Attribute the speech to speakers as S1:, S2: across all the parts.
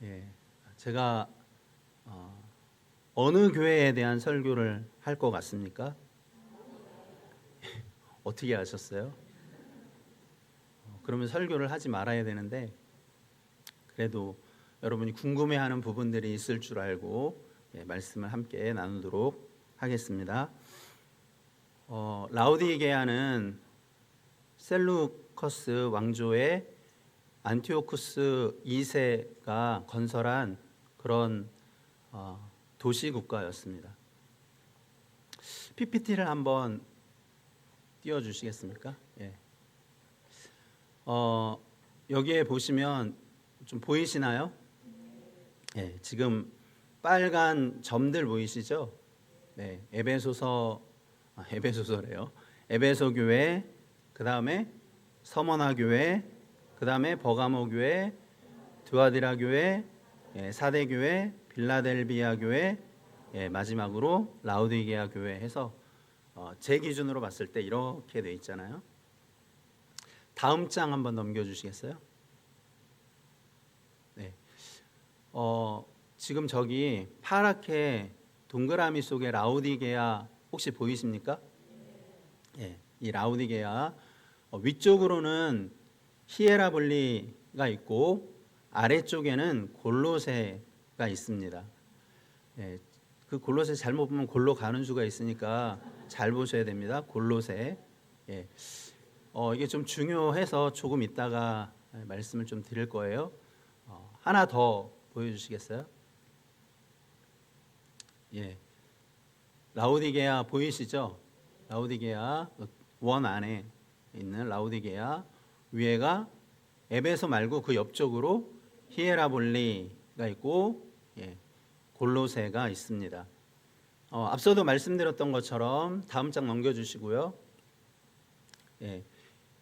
S1: 예, 제가 어느 교회에 대한 설교를 할 것 같습니까? 어떻게 아셨어요? 그러면 설교를 하지 말아야 되는데 그래도 여러분이 궁금해하는 부분들이 있을 줄 알고 말씀을 함께 나누도록 하겠습니다. 라우디게아는 셀루커스 왕조의 안티오쿠스 2세가 건설한 그런 도시 국가였습니다. PPT를 한번 띄워주시겠습니까? 예. 여기에 보시면 좀 보이시나요? 예, 지금 빨간 점들 보이시죠? 네, 에베소서래요. 에베소 교회, 그 다음에 서머나 교회, 그 다음에 버가모 교회, 두아디라 교회, 사대 교회, 빌라델비아 교회, 마지막으로 라우디게아 교회 해서 제 기준으로 봤을 때 이렇게 돼 있잖아요. 다음 장 한번 넘겨주시겠어요? 네. 지금 저기 파랗게 동그라미 속에 라우디게아 혹시 보이십니까? 예, 이 라우디게아 위쪽으로는 히에라볼리가 있고 아래쪽에는 골로새가 있습니다. 예, 그 골로새 잘못 보면 골로 가는 수가 있으니까 잘 보셔야 됩니다. 골로새. 예, 이게 좀 중요해서 조금 이따가 말씀을 좀 드릴 거예요. 하나 더 보여주시겠어요? 예, 라우디게아 보이시죠? 라우디게아 원 안에 있는 라우디게아 위에가 에베소 말고 그 옆쪽으로 히에라볼리가 있고 골로새가 있습니다. 앞서도 말씀드렸던 것처럼 다음 장 넘겨주시고요.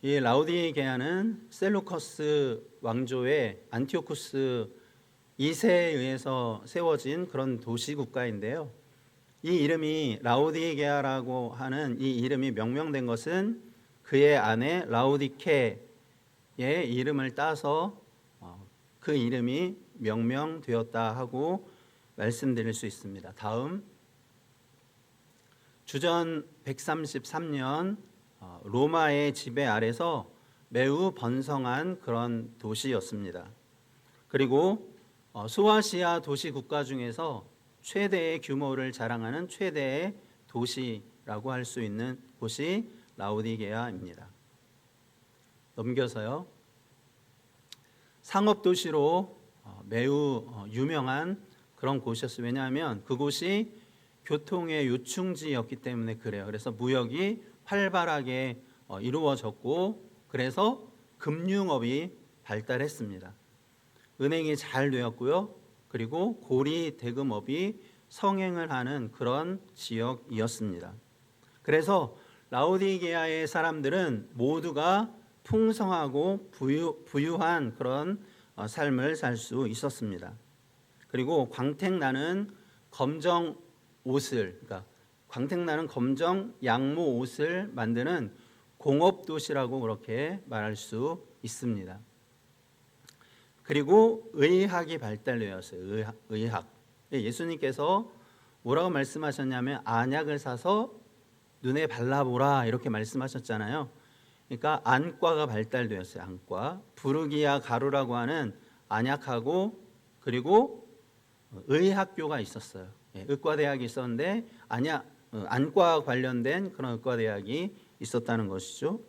S1: 이 라우디게아는 셀루커스 왕조의 안티오쿠스 2세에 의해서 세워진 그런 도시 국가인데요. 이 이름이 라우디게아라고 하는 이 이름이 명명된 것은 그의 아내 라우디케의 이름을 따서 그 이름이 명명되었다 하고 말씀드릴 수 있습니다. 다음 주전 133년 로마의 지배 아래서 매우 번성한 그런 도시였습니다. 그리고 소아시아 도시 국가 중에서 최대의 규모를 자랑하는 최대의 도시라고 할 수 있는 곳이 라우디게아입니다. 넘겨서요. 상업 도시로 매우 유명한 그런 곳이었어요. 왜냐하면 그곳이 교통의 요충지였기 때문에 그래요. 그래서 무역이 활발하게 이루어졌고 그래서 금융업이 발달했습니다. 은행이 잘 되었고요. 그리고 고리 대금업이 성행을 하는 그런 지역이었습니다. 그래서 라우디게아의 사람들은 모두가 풍성하고 부유한 그런 삶을 살 수 있었습니다. 그리고 광택나는 검정 옷을, 그러니까 광택나는 검정 양모 옷을 만드는 공업 도시라고 그렇게 말할 수 있습니다. 그리고 의학이 발달되었어요. 의학. 예수님께서 뭐라고 말씀하셨냐면 안약을 사서 눈에 발라보라 이렇게 말씀하셨잖아요. 그러니까 안과가 발달되었어요. 안과. 부르기아 가루라고 하는 안약하고 그리고 의학교가 있었어요. 의과대학이 있었는데 안과 관련된 그런 의과대학이 있었다는 것이죠.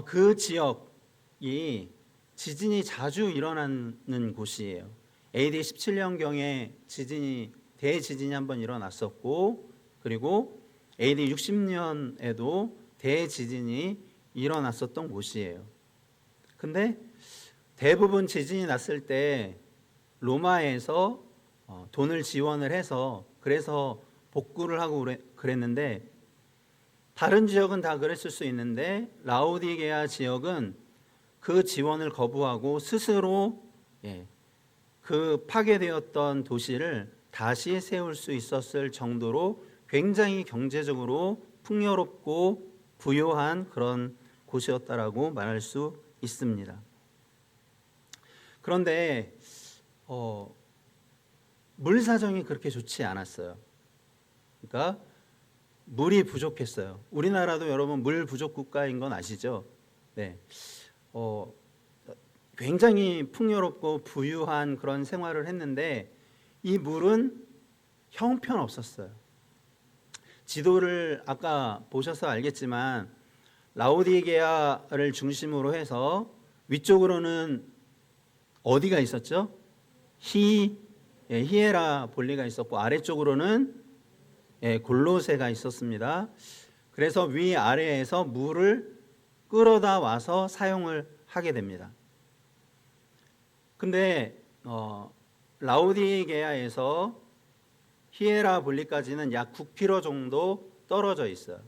S1: 그 지역이 지진이 자주 일어나는 곳이에요. AD 17년경에 대지진이 한번 일어났었고 그리고 AD 60년에도 대지진이 일어났었던 곳이에요. 근데 대부분 지진이 났을 때 로마에서 돈을 지원을 해서 그래서 복구를 하고 그랬는데 다른 지역은 다 그랬을 수 있는데 라우디게아 지역은 그 지원을 거부하고 스스로 그 파괴되었던 도시를 다시 세울 수 있었을 정도로 굉장히 경제적으로 풍요롭고 부유한 그런 곳이었다라고 말할 수 있습니다. 그런데 물 사정이 그렇게 좋지 않았어요. 그러니까 물이 부족했어요. 우리나라도 여러분 물 부족 국가인 건 아시죠? 네. 굉장히 풍요롭고 부유한 그런 생활을 했는데 이 물은 형편없었어요. 지도를 아까 보셔서 알겠지만 라오디게아를 중심으로 해서 위쪽으로는 어디가 있었죠? 히에라볼리가 있었고 아래쪽으로는 골로새가 있었습니다. 그래서 위아래에서 물을 끌어다 와서 사용을 하게 됩니다. 근데 라오디게아에서 히에라볼리까지는 약 9km 정도 떨어져 있어요.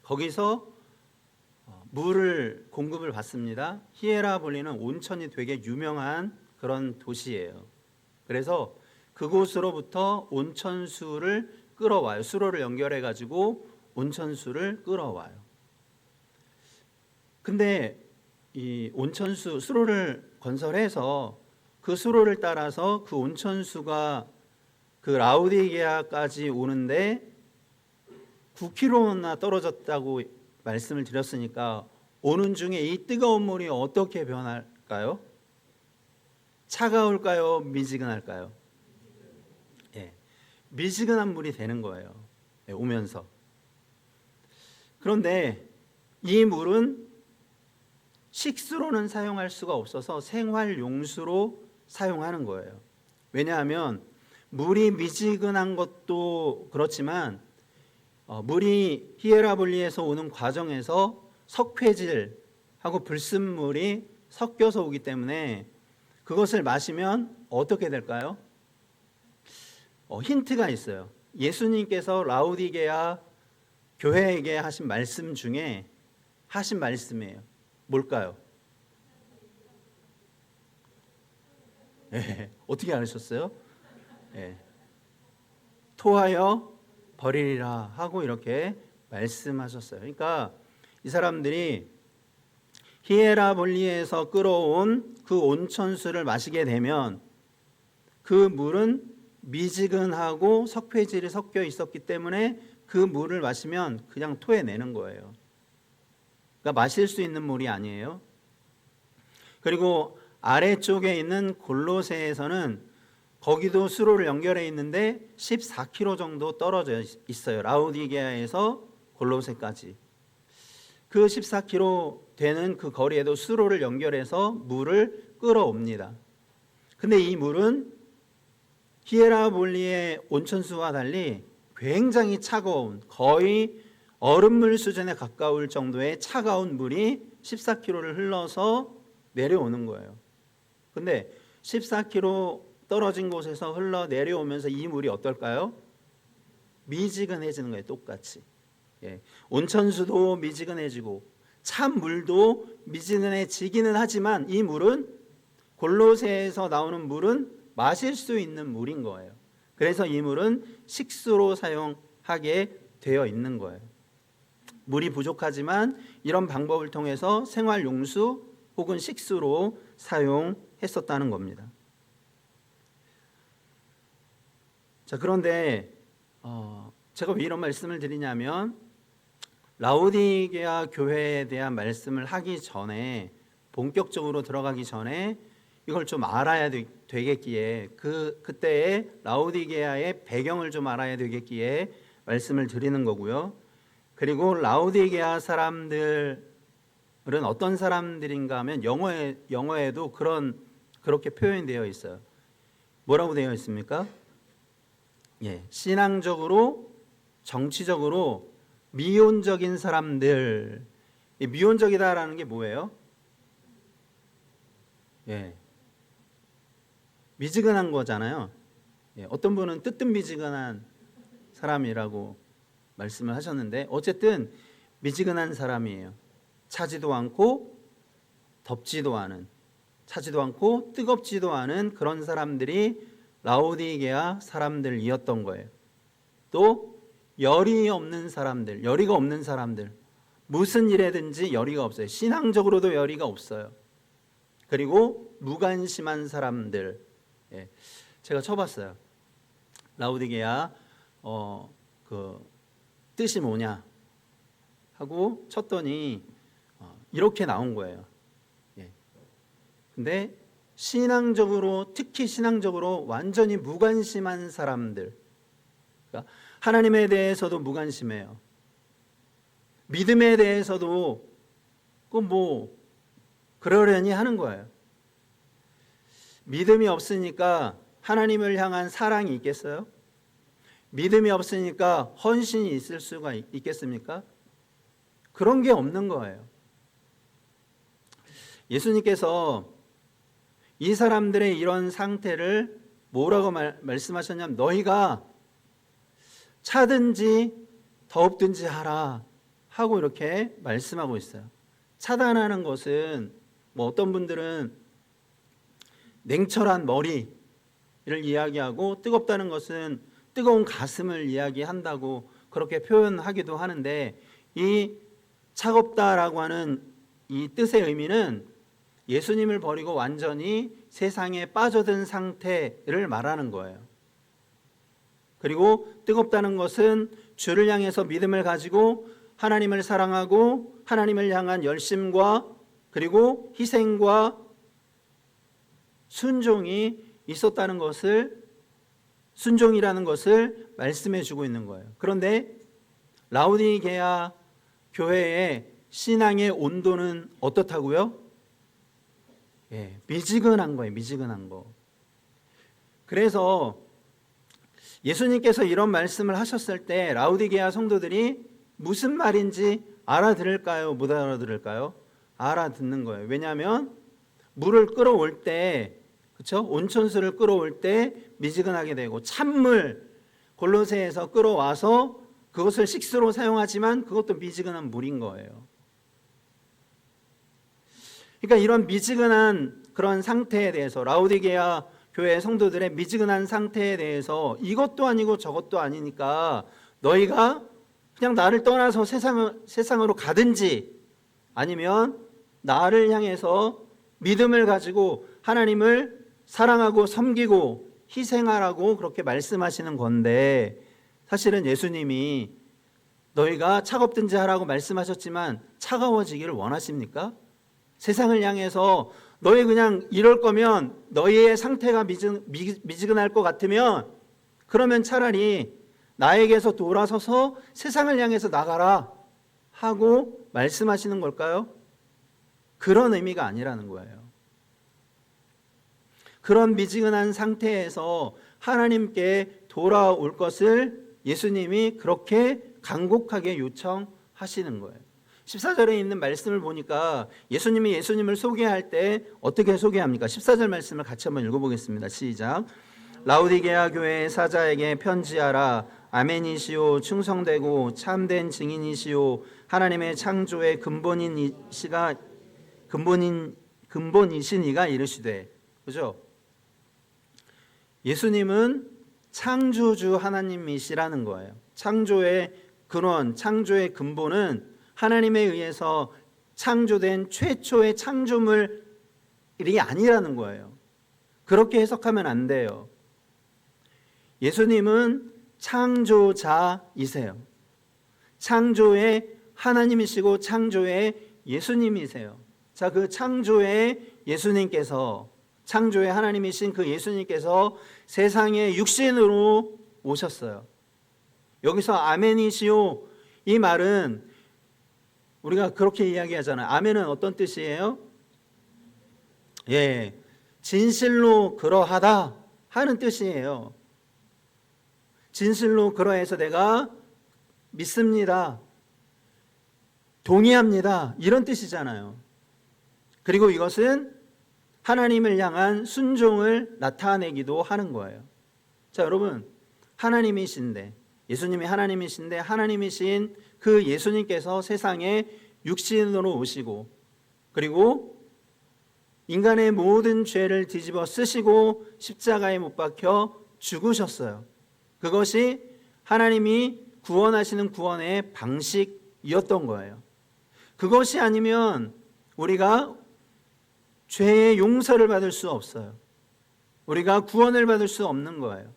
S1: 거기서 물을 공급을 받습니다. 히에라볼리는 온천이 되게 유명한 그런 도시예요. 그래서 그곳으로부터 온천수를 끌어와요. 수로를 연결해 가지고 온천수를 끌어와요. 근데 이 온천수 수로를 건설해서 그 수로를 따라서 그 온천수가 그 라오디게아까지 오는데 9km나 떨어졌다고 말씀을 드렸으니까 오는 중에 이 뜨거운 물이 어떻게 변할까요? 차가울까요? 미지근할까요? 미지근한 물이 되는 거예요. 오면서. 그런데 이 물은 식수로는 사용할 수가 없어서 생활용수로 사용하는 거예요. 왜냐하면 물이 미지근한 것도 그렇지만 물이 히에라볼리에서 오는 과정에서 석회질하고 불순물이 섞여서 오기 때문에 그것을 마시면 어떻게 될까요? 힌트가 있어요. 예수님께서 라오디게아 교회에게 하신 말씀 중에 하신 말씀이에요. 뭘까요? 어떻게 알으셨어요? 토하여 버리리라 하고 이렇게 말씀하셨어요. 그러니까 이 사람들이 히에라볼리에서 끌어온 그 온천수를 마시게 되면 그 물은 미지근하고 석회질이 섞여 있었기 때문에 그 물을 마시면 그냥 토해내는 거예요. 그러니까 마실 수 있는 물이 아니에요. 그리고 아래쪽에 있는 골로새에서는 거기도 수로를 연결해 있는데 14km 정도 떨어져 있어요. 라오디게아에서 골로새까지. 그 14km 되는 그 거리에도 수로를 연결해서 물을 끌어옵니다. 근데 이 물은 히에라볼리의 온천수와 달리 굉장히 차가운, 거의 얼음물 수준에 가까울 정도의 차가운 물이 14km를 흘러서 내려오는 거예요. 근데 14km 떨어진 곳에서 흘러 내려오면서 이 물이 어떨까요? 미지근해지는 거예요. 똑같이. 온천수도 미지근해지고 찬물도 미지근해지기는 하지만 이 물은 골로새에서 나오는 물은 마실 수 있는 물인 거예요. 그래서 이 물은 식수로 사용하게 되어 있는 거예요. 물이 부족하지만 이런 방법을 통해서 생활용수 혹은 식수로 사용했었다는 겁니다. 자, 그런데 제가 왜 이런 말씀을 드리냐면 라오디게아 교회에 대한 말씀을 하기 전에 본격적으로 들어가기 전에 이걸 좀 알아야 되겠기에 그때의 라오디게아의 배경을 좀 알아야 되겠기에 말씀을 드리는 거고요. 그리고 라오디게아 사람들은 어떤 사람들인가 하면 영어에도 그렇게 표현되어 있어요. 뭐라고 되어 있습니까? 신앙적으로 정치적으로 미온적인 사람들. 미온적이다라는 게 뭐예요? 미지근한 거잖아요. 어떤 분은 뜨뜻미지근한 사람이라고 말씀을 하셨는데 어쨌든 미지근한 사람이에요. 차지도 않고 덥지도 않은, 차지도 않고 뜨겁지도 않은 그런 사람들이 라오디게아 사람들이었던 거예요. 또 열의가 없는 사람들, 무슨 일에든지 열의가 없어요. 신앙적으로도 열의가 없어요. 그리고 무관심한 사람들. 예, 제가 쳐봤어요. 라오디게아 그 뜻이 뭐냐 하고 쳤더니 이렇게 나온 거예요. 예. 근데 신앙적으로, 특히 신앙적으로 완전히 무관심한 사람들, 그러니까 하나님에 대해서도 무관심해요. 믿음에 대해서도 뭐 그러려니 하는 거예요. 믿음이 없으니까 하나님을 향한 사랑이 있겠어요? 믿음이 없으니까 헌신이 있을 수가 있겠습니까? 그런 게 없는 거예요. 예수님께서 이 사람들의 이런 상태를 뭐라고 말씀하셨냐면, 너희가 차든지 더웁든지 하라 하고 이렇게 말씀하고 있어요. 차단하는 것은 뭐 어떤 분들은 냉철한 머리를 이야기하고, 뜨겁다는 것은 뜨거운 가슴을 이야기한다고 그렇게 표현하기도 하는데, 이 차갑다라고 하는 이 뜻의 의미는 예수님을 버리고 완전히 세상에 빠져든 상태를 말하는 거예요. 그리고 뜨겁다는 것은 주를 향해서 믿음을 가지고 하나님을 사랑하고 하나님을 향한 열심과 그리고 희생과 순종이 있었다는 것을, 순종이라는 것을 말씀해 주고 있는 거예요. 그런데 라오디게아 교회의 신앙의 온도는 어떻다고요? 예, 미지근한 거예요. 미지근한 거. 그래서 예수님께서 이런 말씀을 하셨을 때 라오디게아 성도들이 무슨 말인지 알아들을까요? 못 알아들을까요? 알아듣는 거예요. 왜냐하면 물을 끌어올 때, 그렇죠? 온천수를 끌어올 때 미지근하게 되고, 찬물 골로새에서 끌어와서 그것을 식수로 사용하지만 그것도 미지근한 물인 거예요. 그러니까 이런 미지근한 그런 상태에 대해서, 라오디게아 교회 성도들의 미지근한 상태에 대해서, 이것도 아니고 저것도 아니니까 너희가 그냥 나를 떠나서 세상으로 가든지, 아니면 나를 향해서 믿음을 가지고 하나님을 사랑하고 섬기고 희생하라고 그렇게 말씀하시는 건데, 사실은 예수님이 너희가 차갑든지 하라고 말씀하셨지만 차가워지기를 원하십니까? 세상을 향해서 너희 그냥 이럴 거면, 너희의 상태가 미지근할 것 같으면 그러면 차라리 나에게서 돌아서서 세상을 향해서 나가라 하고 말씀하시는 걸까요? 그런 의미가 아니라는 거예요. 그런 미지근한 상태에서 하나님께 돌아올 것을 예수님이 그렇게 간곡하게 요청하시는 거예요. 14절에 있는 말씀을 보니까 예수님이 예수님을 소개할 때 어떻게 소개합니까? 14절 말씀을 같이 한번 읽어보겠습니다. 시작. 라오디게아 교회의 사자에게 편지하라. 아멘이시오, 충성되고 참된 증인이시오, 하나님의 창조의 근본이신 이가 이르시되. 그죠? 예수님은 창조주 하나님이시라는 거예요. 창조의 근원, 창조의 근본은 하나님에 의해서 창조된 최초의 창조물이 아니라는 거예요. 그렇게 해석하면 안 돼요. 예수님은 창조자이세요. 창조의 하나님이시고 창조의 예수님이세요. 자, 그 창조의 예수님께서, 창조의 하나님이신 그 예수님께서 세상에 육신으로 오셨어요. 여기서 아멘이시오, 이 말은 우리가 그렇게 이야기하잖아요. 아멘은 어떤 뜻이에요? 예, 진실로 그러하다 하는 뜻이에요. 진실로 그러해서 내가 믿습니다, 동의합니다, 이런 뜻이잖아요. 그리고 이것은 하나님을 향한 순종을 나타내기도 하는 거예요. 자, 여러분, 하나님이신데, 예수님이 하나님이신데, 하나님이신 그 예수님께서 세상에 육신으로 오시고, 그리고 인간의 모든 죄를 뒤집어 쓰시고 십자가에 못 박혀 죽으셨어요. 그것이 하나님이 구원하시는 구원의 방식이었던 거예요. 그것이 아니면 우리가 죄의 용서를 받을 수 없어요. 우리가 구원을 받을 수 없는 거예요.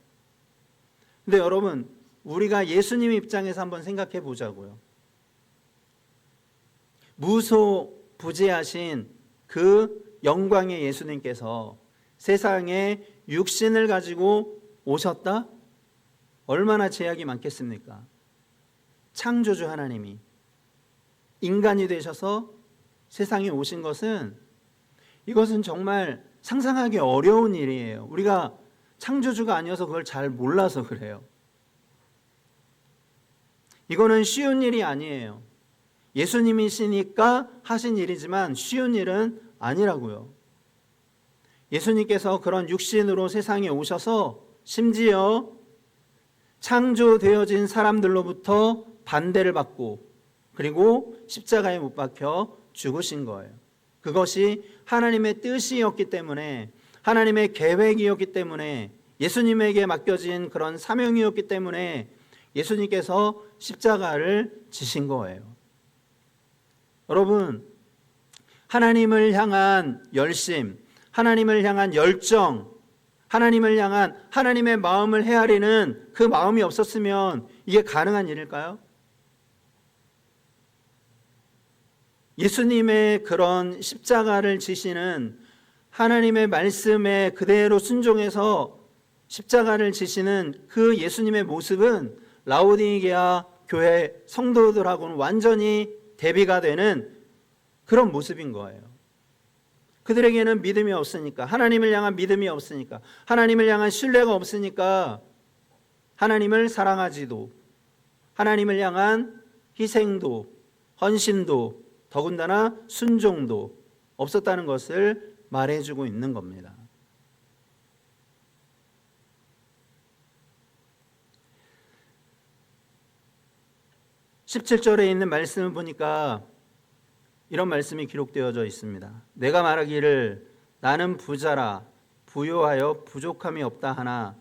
S1: 근데 여러분, 우리가 예수님 입장에서 한번 생각해 보자고요. 무소부재하신 그 영광의 예수님께서 세상에 육신을 가지고 오셨다? 얼마나 제약이 많겠습니까? 창조주 하나님이 인간이 되셔서 세상에 오신 것은, 이것은 정말 상상하기 어려운 일이에요. 우리가 창조주가 아니어서 그걸 잘 몰라서 그래요. 이거는 쉬운 일이 아니에요. 예수님이시니까 하신 일이지만 쉬운 일은 아니라고요. 예수님께서 그런 육신으로 세상에 오셔서 심지어 창조되어진 사람들로부터 반대를 받고 그리고 십자가에 못 박혀 죽으신 거예요. 그것이 하나님의 뜻이었기 때문에, 하나님의 계획이었기 때문에, 예수님에게 맡겨진 그런 사명이었기 때문에 예수님께서 십자가를 지신 거예요. 여러분, 하나님을 향한 열심, 하나님을 향한 열정, 하나님을 향한 하나님의 마음을 헤아리는 그 마음이 없었으면 이게 가능한 일일까요? 예수님의 그런 십자가를 지시는, 하나님의 말씀에 그대로 순종해서 십자가를 지시는 그 예수님의 모습은 라오디게아 교회 성도들하고는 완전히 대비가 되는 그런 모습인 거예요. 그들에게는 믿음이 없으니까, 하나님을 향한 믿음이 없으니까, 하나님을 향한 신뢰가 없으니까 하나님을 사랑하지도, 하나님을 향한 희생도, 헌신도, 더군다나 순종도 없었다는 것을 말해주고 있는 겁니다. (17절에) 있는 말씀을 보니까 이런 말씀이 기록되어져 있습니다. 내가 말하기를 나는 부자라 부요하여 부족함이 없다 하나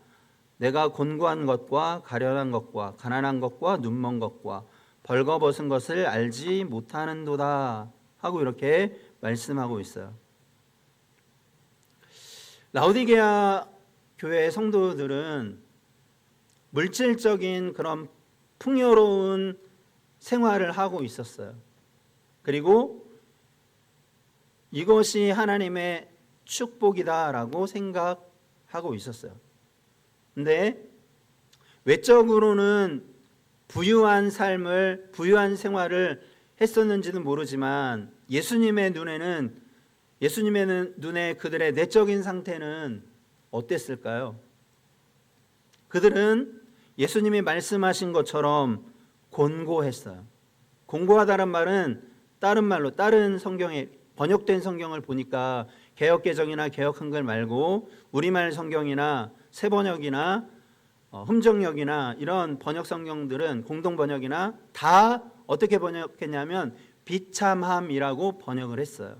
S1: 내가 곤고한 것과 가련한 것과 가난한 것과 눈먼 것과 벌거벗은 것을 알지 못하는도다 하고 이렇게 말씀하고 있어요. 라오디게아 교회의 성도들은 물질적인 그런 풍요로운 생활을 하고 있었어요. 그리고 이것이 하나님의 축복이다라고 생각하고 있었어요. 근데 외적으로는 부유한 삶을, 부유한 생활을 했었는지는 모르지만 예수님의 눈에 그들의 내적인 상태는 어땠을까요? 그들은 예수님이 말씀하신 것처럼 곤고했어요. 곤고하다는 말은 다른 말로, 다른 성경에 번역된 성경을 보니까 개역개정이나 개역 한글 말고 우리말 성경이나 새번역이나 흠정역이나 이런 번역 성경들은, 공동 번역이나 다 어떻게 번역했냐면 비참함이라고 번역을 했어요.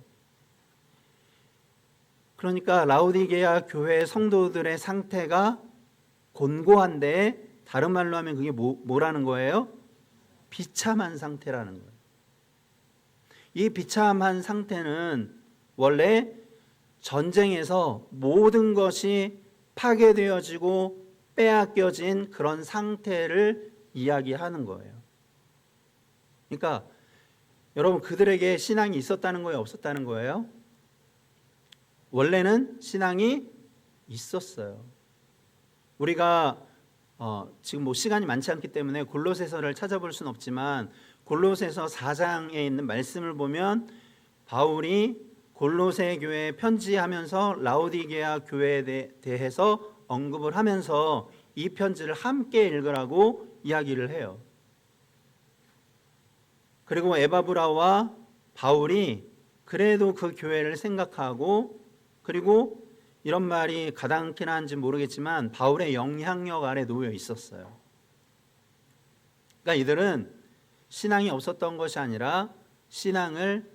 S1: 그러니까 라오디게아 교회 성도들의 상태가 곤고한데, 다른 말로 하면 그게 뭐라는 거예요? 비참한 상태라는 거예요. 이 비참한 상태는 원래 전쟁에서 모든 것이 파괴되어지고 빼앗겨진 그런 상태를 이야기하는 거예요. 그러니까 여러분, 그들에게 신앙이 있었다는 거예요, 없었다는 거예요? 원래는 신앙이 있었어요. 우리가 지금 시간이 많지 않기 때문에 골로새서를 찾아볼 수는 없지만 골로새서 4장에 있는 말씀을 보면 바울이 골로새 교회에 편지하면서 라오디게아 교회에 대해서 언급을 하면서 이 편지를 함께 읽으라고 이야기를 해요. 그리고 에바브라와 바울이 그래도 그 교회를 생각하고, 그리고 이런 말이 가당키나 한지 모르겠지만 바울의 영향력 아래 놓여 있었어요. 그러니까 이들은 신앙이 없었던 것이 아니라 신앙을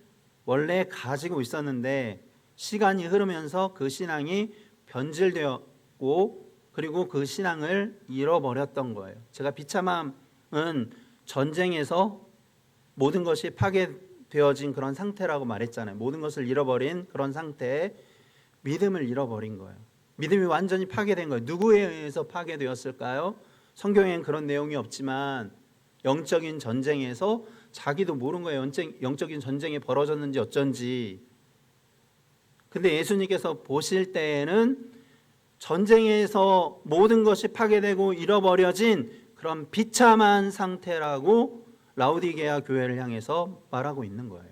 S1: 원래 가지고 있었는데 시간이 흐르면서 그 신앙이 변질되었고, 그리고 그 신앙을 잃어버렸던 거예요. 제가 비참함은 전쟁에서 모든 것이 파괴되고 되어진 그런 상태라고 말했잖아요. 모든 것을 잃어버린 그런 상태에 믿음을 잃어버린 거예요. 믿음이 완전히 파괴된 거예요. 누구에 의해서 파괴되었을까요? 성경에는 그런 내용이 없지만 영적인 전쟁에서 자기도 모르는 거예요. 영적인 전쟁이 벌어졌는지 어쩐지. 근데 예수님께서 보실 때에는 전쟁에서 모든 것이 파괴되고 잃어버려진 그런 비참한 상태라고 라오디게아 교회를 향해서 말하고 있는 거예요.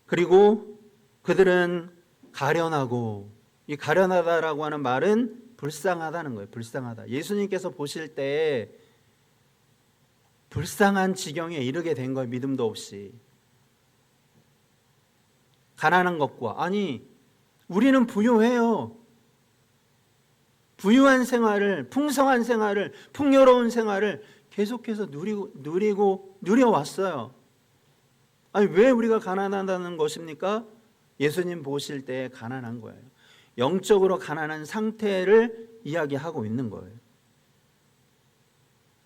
S1: 그리고 그들은 가련하고, 이 가련하다라고 하는 말은 불쌍하다는 거예요. 불쌍하다. 예수님께서 보실 때 불쌍한 지경에 이르게 된 거예요. 믿음도 없이. 가난한 것과, 아니 우리는 부유해요. 부유한 생활을, 풍성한 생활을, 풍요로운 생활을 계속해서 누려왔어요. 아니 왜 우리가 가난하다는 것입니까? 예수님 보실 때 가난한 거예요. 영적으로 가난한 상태를 이야기하고 있는 거예요.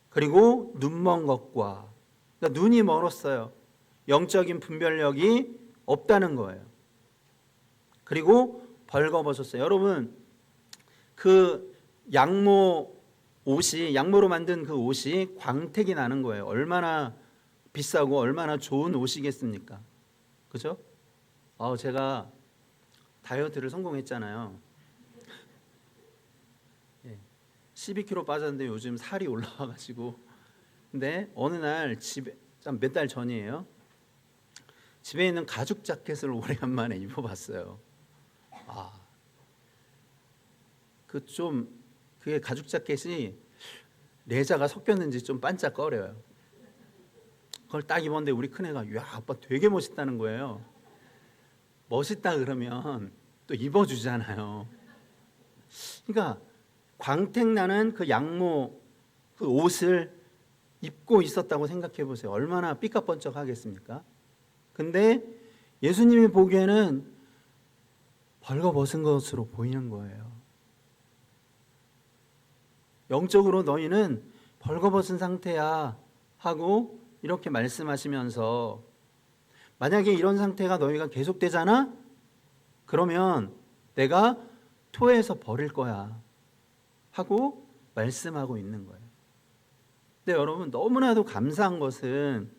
S1: 그리고 눈먼 것과, 그러니까 눈이 멀었어요. 영적인 분별력이 없다는 거예요. 그리고 벌거벗었어요. 여러분, 그 양모로 만든 그 옷이 광택이 나는 거예요. 얼마나 비싸고 얼마나 좋은 옷이겠습니까? 그죠? 제가 다이어트를 성공했잖아요. 12kg 빠졌는데 요즘 살이 올라와가지고. 근데 어느 날 집에, 몇 달 전이에요. 집에 있는 가죽 자켓을 오래간만에 입어봤어요. 그게 가죽 자켓이 레자가 섞였는지 좀 반짝거려요. 그걸 딱 입었는데 우리 큰애가 야 아빠 되게 멋있다는 거예요. 멋있다 그러면 또 입어주잖아요. 그러니까 광택나는 그 양모 그 옷을 입고 있었다고 생각해 보세요. 얼마나 삐까뻔쩍 하겠습니까? 근데 예수님이 보기에는 벌거벗은 것으로 보이는 거예요. 영적으로 너희는 벌거벗은 상태야 하고 이렇게 말씀하시면서, 만약에 이런 상태가 너희가 계속되잖아? 그러면 내가 토해서 버릴 거야 하고 말씀하고 있는 거예요. 근데 여러분, 너무나도 감사한 것은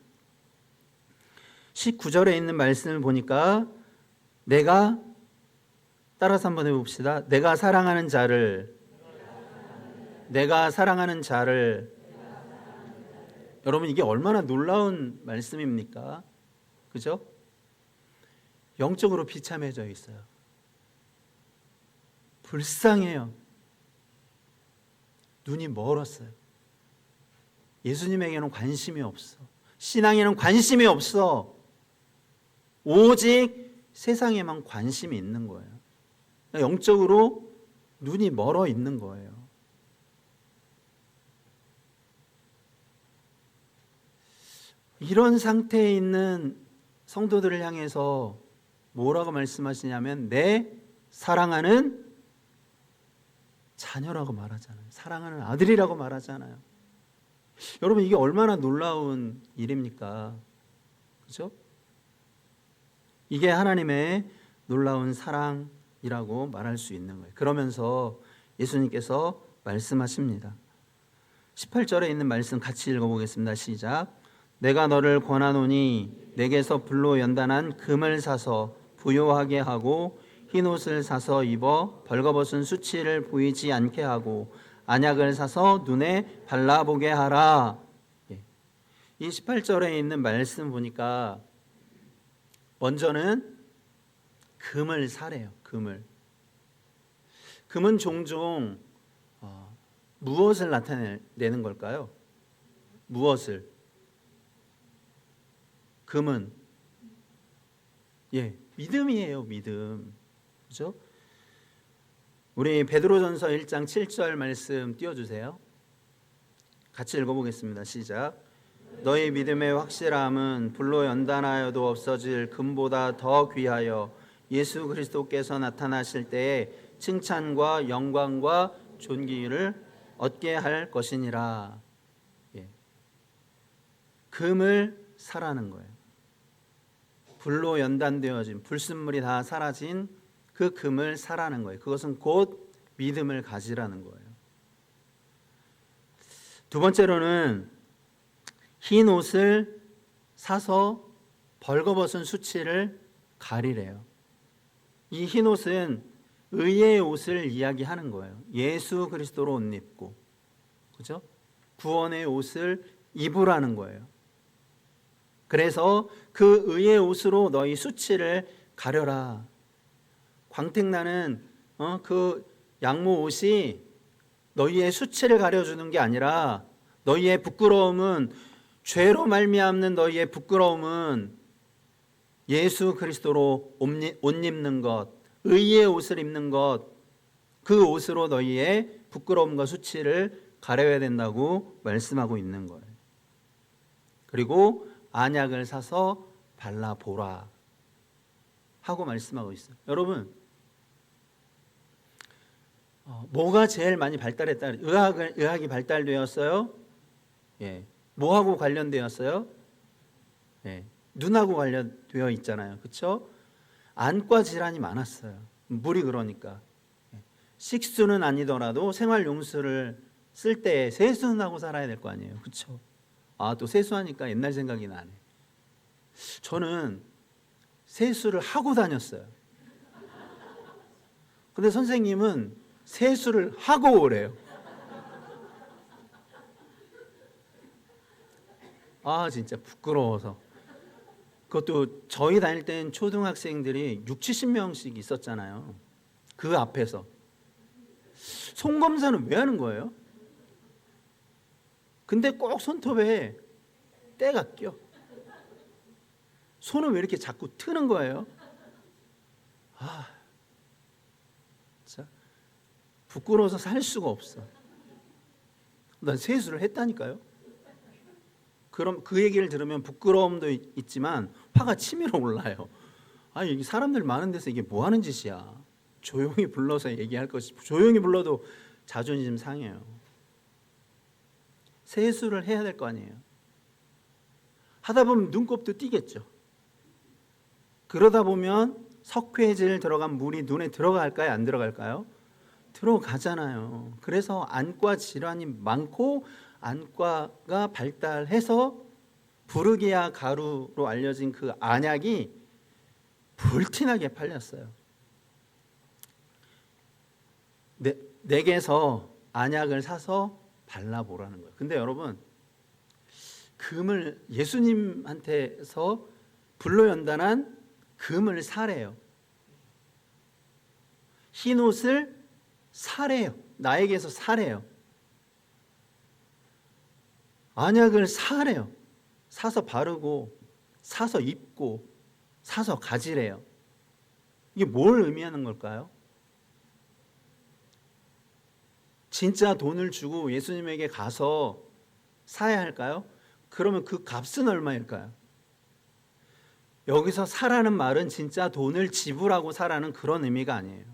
S1: 19절에 있는 말씀을 보니까, 내가, 따라서 한번 해봅시다. 내가 사랑하는 자를, 여러분, 이게 얼마나 놀라운 말씀입니까? 그죠? 영적으로 비참해져 있어요. 불쌍해요. 눈이 멀었어요. 예수님에게는 관심이 없어. 신앙에는 관심이 없어. 오직 세상에만 관심이 있는 거예요. 영적으로 눈이 멀어 있는 거예요. 이런 상태에 있는 성도들을 향해서 뭐라고 말씀하시냐면 내 사랑하는 자녀라고 말하잖아요. 사랑하는 아들이라고 말하잖아요. 여러분, 이게 얼마나 놀라운 일입니까? 그죠? 이게 하나님의 놀라운 사랑이라고 말할 수 있는 거예요. 그러면서 예수님께서 말씀하십니다. 18절에 있는 말씀 같이 읽어보겠습니다. 시작. 내가 너를 권하노니 내게서 불로 연단한 금을 사서 부요하게 하고 흰옷을 사서 입어 벌거벗은 수치를 보이지 않게 하고 안약을 사서 눈에 발라보게 하라. 이 18절에 있는 말씀 보니까 먼저는 금을 사래요. 금은 종종 무엇을 나타내는 걸까요? 무엇을? 금은 믿음이에요. 믿음. 그죠? 우리 베드로전서 1장 7절 말씀 띄워주세요. 같이 읽어보겠습니다. 시작. 너희 믿음의 확실함은 불로 연단하여도 없어질 금보다 더 귀하여 예수 그리스도께서 나타나실 때에 칭찬과 영광과 존귀를 얻게 할 것이니라. 금을 사라는 거예요. 불로 연단되어진 불순물이 다 사라진 그 금을 사라는 거예요. 그것은 곧 믿음을 가지라는 거예요. 두 번째로는 흰 옷을 사서 벌거벗은 수치를 가리래요. 이 흰 옷은 의의 옷을 이야기하는 거예요. 예수 그리스도로 옷 입고, 그죠? 구원의 옷을 입으라는 거예요. 그래서 그 의의 옷으로 너희 수치를 가려라. 광택나는 그 양모 옷이 너희의 수치를 가려주는 게 아니라, 너희의 부끄러움은, 죄로 말미암는 너희의 부끄러움은 예수 그리스도로 옷 입는 것, 의의 옷을 입는 것, 그 옷으로 너희의 부끄러움과 수치를 가려야 된다고 말씀하고 있는 거예요. 그리고 안약을 사서 발라보라 하고 말씀하고 있어요. 여러분, 뭐가 제일 많이 발달했다? 의학이 발달되었어요? 예. 뭐하고 관련되었어요? 예. 눈하고 관련되어 있잖아요. 그렇죠? 안과 질환이 많았어요. 물이 그러니까. 식수는 아니더라도 생활용수를 쓸 때 세수는 하고 살아야 될 거 아니에요. 그렇죠? 또 세수하니까 옛날 생각이 나네. 저는 세수를 하고 다녔어요. 근데 선생님은 세수를 하고 오래요. 진짜 부끄러워서. 그것도 저희 다닐 땐 초등학생들이 60-70명씩 있었잖아요. 그 앞에서. 손검사는 왜 하는 거예요? 근데 꼭 손톱에 때가 껴. 손을 왜 이렇게 자꾸 트는 거예요? 진짜 부끄러워서 살 수가 없어. 난 세수를 했다니까요. 그럼 그 얘기를 들으면 부끄러움도 있지만 화가 치밀어 올라요. 여기 사람들 많은 데서 이게 뭐 하는 짓이야. 조용히 불러서 얘기할 것이, 조용히 불러도 자존심 상해요. 세수를 해야 될 거 아니에요. 하다 보면 눈곱도 띄겠죠. 그러다 보면 석회질 들어간 물이 눈에 들어갈까요? 안 들어갈까요? 들어가잖아요. 그래서 안과 질환이 많고 안과가 발달해서 부르기아 가루로 알려진 그 안약이 불티나게 팔렸어요. 내게서 안약을 사서 발라보라는 거예요. 근데 여러분, 금을, 예수님한테서 불로 연단한 금을 사래요. 흰 옷을 사래요. 나에게서 사래요. 안약을 사래요. 사서 바르고, 사서 입고, 사서 가지래요. 이게 뭘 의미하는 걸까요? 진짜 돈을 주고 예수님에게 가서 사야 할까요? 그러면 그 값은 얼마일까요? 여기서 사라는 말은 진짜 돈을 지불하고 사라는 그런 의미가 아니에요.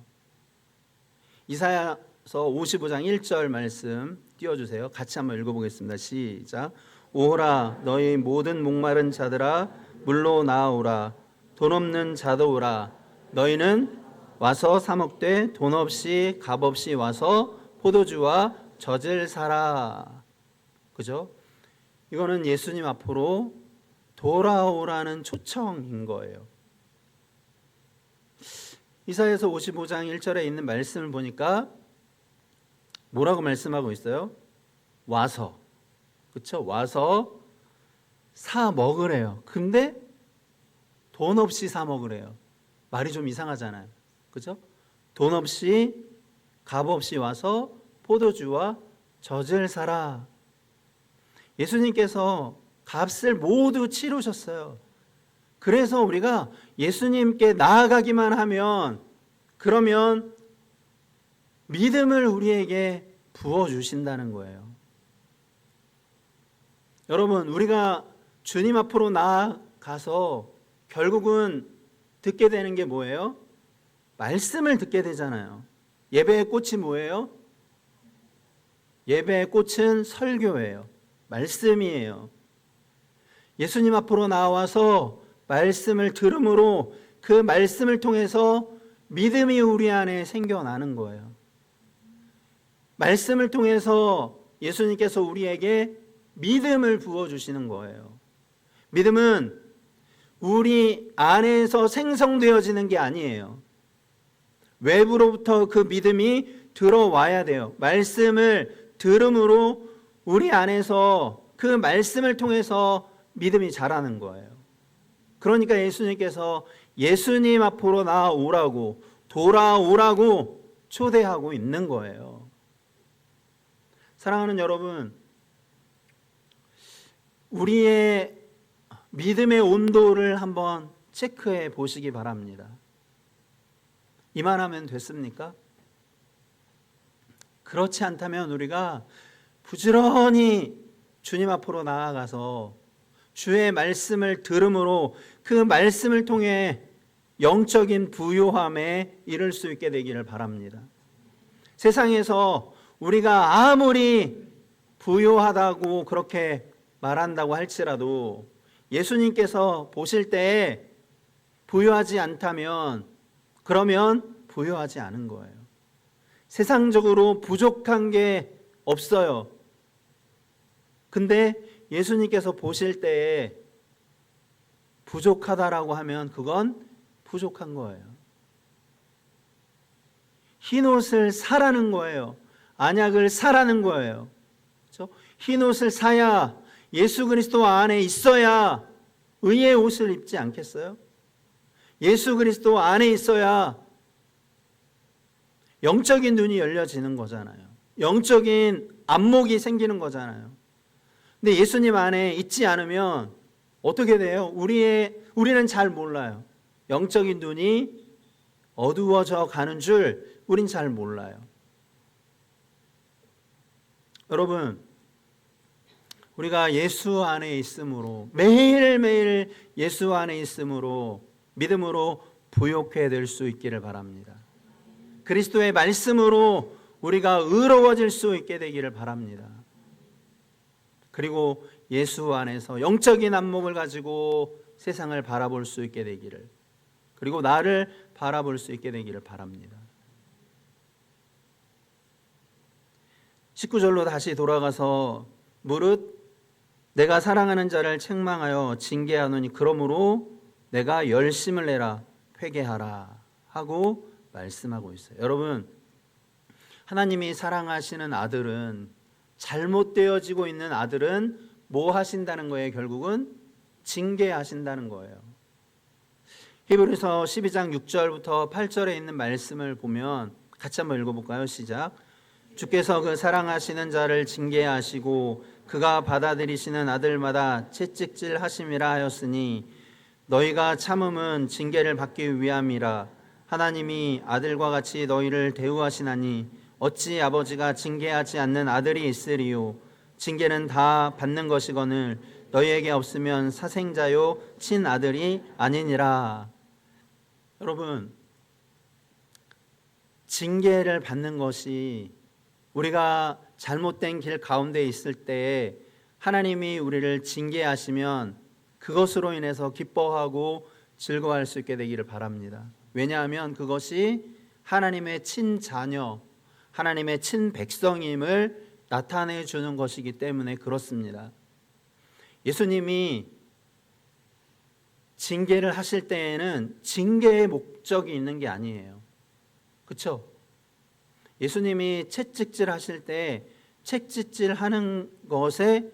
S1: 이사야서 55장 1절 말씀 띄워주세요. 같이 한번 읽어보겠습니다. 시작. 오라 너희 모든 목마른 자들아 물로 나아오라. 돈 없는 자도 오라. 너희는 와서 사 먹되 돈 없이 값 없이 와서 포도주와 젖을 사라. 그죠? 이거는 예수님 앞으로 돌아오라는 초청인 거예요. 이사야서 55장 1절에 있는 말씀을 보니까 뭐라고 말씀하고 있어요? 와서, 그렇죠? 와서 사 먹으래요. 근데 돈 없이 사 먹으래요. 말이 좀 이상하잖아요. 그렇죠? 돈 없이 값 없이 와서 포도주와 젖을 사라. 예수님께서 값을 모두 치르셨어요. 그래서 우리가 예수님께 나아가기만 하면, 그러면 믿음을 우리에게 부어주신다는 거예요. 여러분, 우리가 주님 앞으로 나아가서 결국은 듣게 되는 게 뭐예요? 말씀을 듣게 되잖아요. 예배의 꽃이 뭐예요? 예배의 꽃은 설교예요. 말씀이에요. 예수님 앞으로 나와서 말씀을 들음으로 그 말씀을 통해서 믿음이 우리 안에 생겨나는 거예요. 말씀을 통해서 예수님께서 우리에게 믿음을 부어주시는 거예요. 믿음은 우리 안에서 생성되어지는 게 아니에요. 외부로부터 그 믿음이 들어와야 돼요. 말씀을 들음으로 우리 안에서 그 말씀을 통해서 믿음이 자라는 거예요. 그러니까 예수님께서 예수님 앞으로 나오라고, 돌아오라고 초대하고 있는 거예요. 사랑하는 여러분, 우리의 믿음의 온도를 한번 체크해 보시기 바랍니다. 이만하면 됐습니까? 그렇지 않다면 우리가 부지런히 주님 앞으로 나아가서 주의 말씀을 들음으로 그 말씀을 통해 영적인 부요함에 이를 수 있게 되기를 바랍니다. 세상에서 우리가 아무리 부요하다고 그렇게 말한다고 할지라도 예수님께서 보실 때 부요하지 않다면 그러면 부요하지 않은 거예요. 세상적으로 부족한 게 없어요. 근데 예수님께서 보실 때 부족하다라고 하면 그건 부족한 거예요. 흰옷을 사라는 거예요. 안약을 사라는 거예요. 그렇죠? 흰옷을 사야 예수 그리스도 안에 있어야 의의 옷을 입지 않겠어요? 예수 그리스도 안에 있어야 영적인 눈이 열려지는 거잖아요. 영적인 안목이 생기는 거잖아요. 근데 예수님 안에 있지 않으면 어떻게 돼요? 우리는 잘 몰라요. 영적인 눈이 어두워져 가는 줄 우린 잘 몰라요. 여러분, 우리가 예수 안에 있으므로 매일매일 예수 안에 있으므로 믿음으로 부욕해 될 수 있기를 바랍니다. 그리스도의 말씀으로 우리가 의로워질 수 있게 되기를 바랍니다. 그리고 예수 안에서 영적인 안목을 가지고 세상을 바라볼 수 있게 되기를, 그리고 나를 바라볼 수 있게 되기를 바랍니다. 19절로 다시 돌아가서 무릇 내가 사랑하는 자를 책망하여 징계하노니 그러므로 내가 열심을 내라 회개하라 하고 말씀하고 있어요. 여러분, 하나님이 사랑하시는 아들은, 잘못되어지고 있는 아들은 뭐 하신다는 거예요? 결국은 징계하신다는 거예요. 히브리서 12장 6절부터 8절에 있는 말씀을 보면 같이 한번 읽어볼까요? 시작. 주께서 그 사랑하시는 자를 징계하시고 그가 받아들이시는 아들마다 채찍질 하심이라 하였으니 너희가 참음은 징계를 받기 위함이라. 하나님이 아들과 같이 너희를 대우하시나니 어찌 아버지가 징계하지 않는 아들이 있으리요. 징계는 다 받는 것이거늘 너희에게 없으면 사생자요 친아들이 아니니라. 여러분, 징계를 받는 것이, 우리가 잘못된 길 가운데 있을 때 하나님이 우리를 징계하시면 그것으로 인해서 기뻐하고 즐거워할 수 있게 되기를 바랍니다. 왜냐하면 그것이 하나님의 친자녀, 하나님의 친백성임을 나타내 주는 것이기 때문에 그렇습니다. 예수님이 징계를 하실 때에는 징계의 목적이 있는 게 아니에요. 그렇죠? 예수님이 채찍질 하실 때 채찍질 하는 것에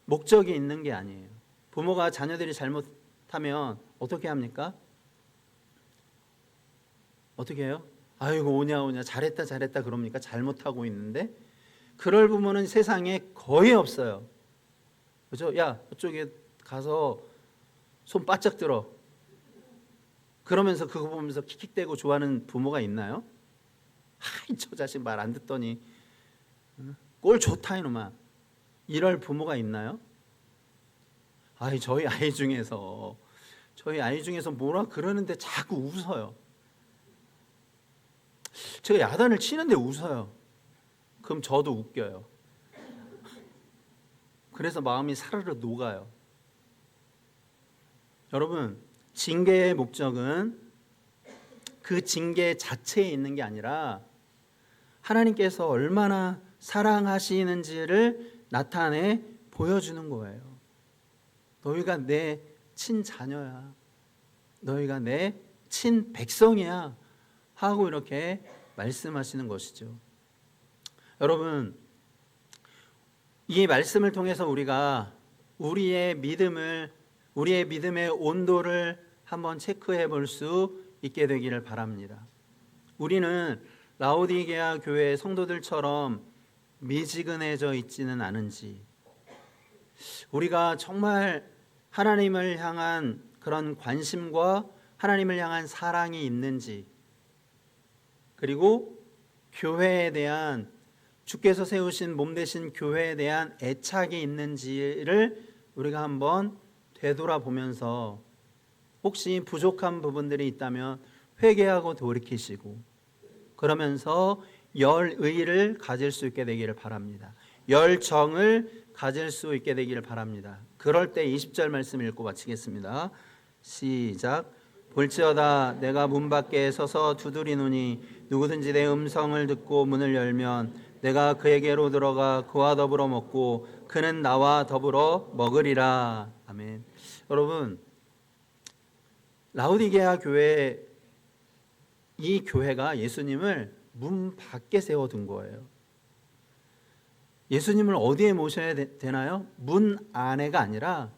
S1: 목적이 있는 게 아니에요. 부모가 자녀들이 잘못하면 어떻게 합니까? 어떻게 해요? 아이고 오냐 잘했다 그럽니까? 잘못하고 있는데. 그럴 부모는 세상에 거의 없어요. 그죠? 야, 그쪽에 가서 손 바짝 들어. 그러면서 그거 보면서 킥킥대고 좋아하는 부모가 있나요? 하이, 저 자식 말 안 듣더니 꼴 좋다 이놈아, 이럴 부모가 있나요? 아이, 저희 아이 중에서 뭐라 그러는데 자꾸 웃어요. 제가 야단을 치는데 웃어요. 그럼 저도 웃겨요. 그래서 마음이 사르르 녹아요. 여러분, 징계의 목적은 그 징계 자체에 있는 게 아니라 하나님께서 얼마나 사랑하시는지를 나타내 보여주는 거예요. 너희가 내 친자녀야, 너희가 내 친백성이야 하고 이렇게 말씀하시는 것이죠. 여러분, 이 말씀을 통해서 우리가 우리의 믿음의 온도를 한번 체크해 볼 수 있게 되기를 바랍니다. 우리는 라오디게아 교회 성도들처럼 미지근해져 있지는 않은지, 우리가 정말 하나님을 향한 그런 관심과 하나님을 향한 사랑이 있는지, 그리고 교회에 대한, 주께서 세우신 몸 되신 교회에 대한 애착이 있는지를 우리가 한번 되돌아보면서 혹시 부족한 부분들이 있다면 회개하고 돌이키시고, 그러면서 열의를 가질 수 있게 되기를 바랍니다. 열정을 가질 수 있게 되기를 바랍니다. 그럴 때 20절 말씀 읽고 마치겠습니다. 시작. 볼지어다 내가 문 밖에 서서 두드리노니 누구든지 내 음성을 듣고 문을 열면 내가 그에게로 들어가 그와 더불어 먹고 그는 나와 더불어 먹으리라. 아멘. 여러분, 라오디게아 교회, 이 교회가 예수님을 문 밖에 세워둔 거예요. 예수님을 어디에 모셔야 되나요? 문 안에가 아니라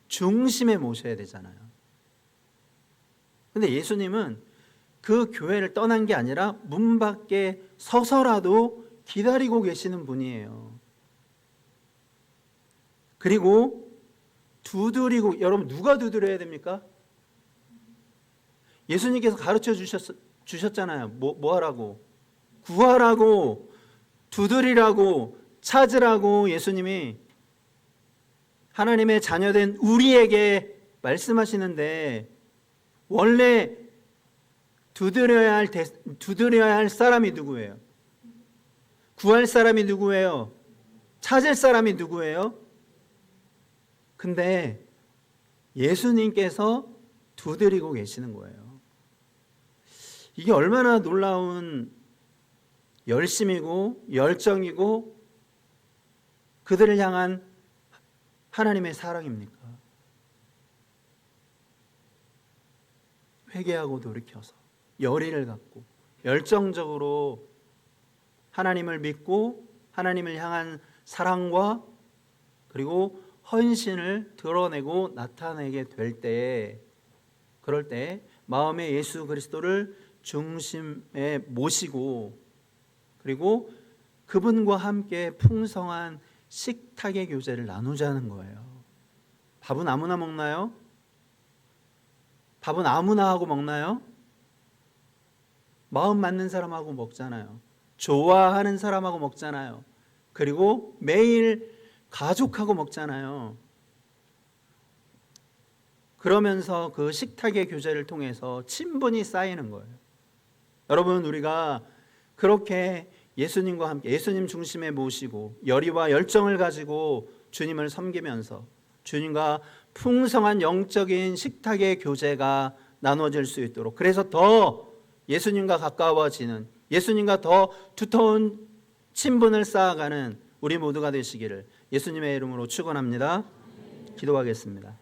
S1: 중심에 모셔야 되잖아요. 근데 예수님은 그 교회를 떠난 게 아니라 문 밖에 서서라도 기다리고 계시는 분이에요. 그리고 두드리고, 여러분 누가 두드려야 됩니까? 예수님께서 가르쳐 주셨잖아요. 뭐 하라고? 구하라고, 두드리라고, 찾으라고 예수님이 하나님의 자녀된 우리에게 말씀하시는데, 원래 두드려야 할 사람이 누구예요? 구할 사람이 누구예요? 찾을 사람이 누구예요? 근데 예수님께서 두드리고 계시는 거예요. 이게 얼마나 놀라운 열심이고 열정이고 그들을 향한 하나님의 사랑입니까? 회개하고 돌이켜서 열의를 갖고 열정적으로 하나님을 믿고 하나님을 향한 사랑과 그리고 헌신을 드러내고 나타내게 될 때에, 그럴 때 마음에 예수 그리스도를 중심에 모시고, 그리고 그분과 함께 풍성한 식탁의 교제를 나누자는 거예요. 밥은 아무나 먹나요? 밥은 아무나 하고 먹나요? 마음 맞는 사람하고 먹잖아요. 좋아하는 사람하고 먹잖아요. 그리고 매일 가족하고 먹잖아요. 그러면서 그 식탁의 교제를 통해서 친분이 쌓이는 거예요. 여러분, 우리가 그렇게 예수님과 함께 예수님 중심에 모시고 열의와 열정을 가지고 주님을 섬기면서 주님과 풍성한 영적인 식탁의 교제가 나눠질 수 있도록, 그래서 더 예수님과 가까워지는, 예수님과 더 두터운 친분을 쌓아가는 우리 모두가 되시기를 예수님의 이름으로 축원합니다. 기도하겠습니다.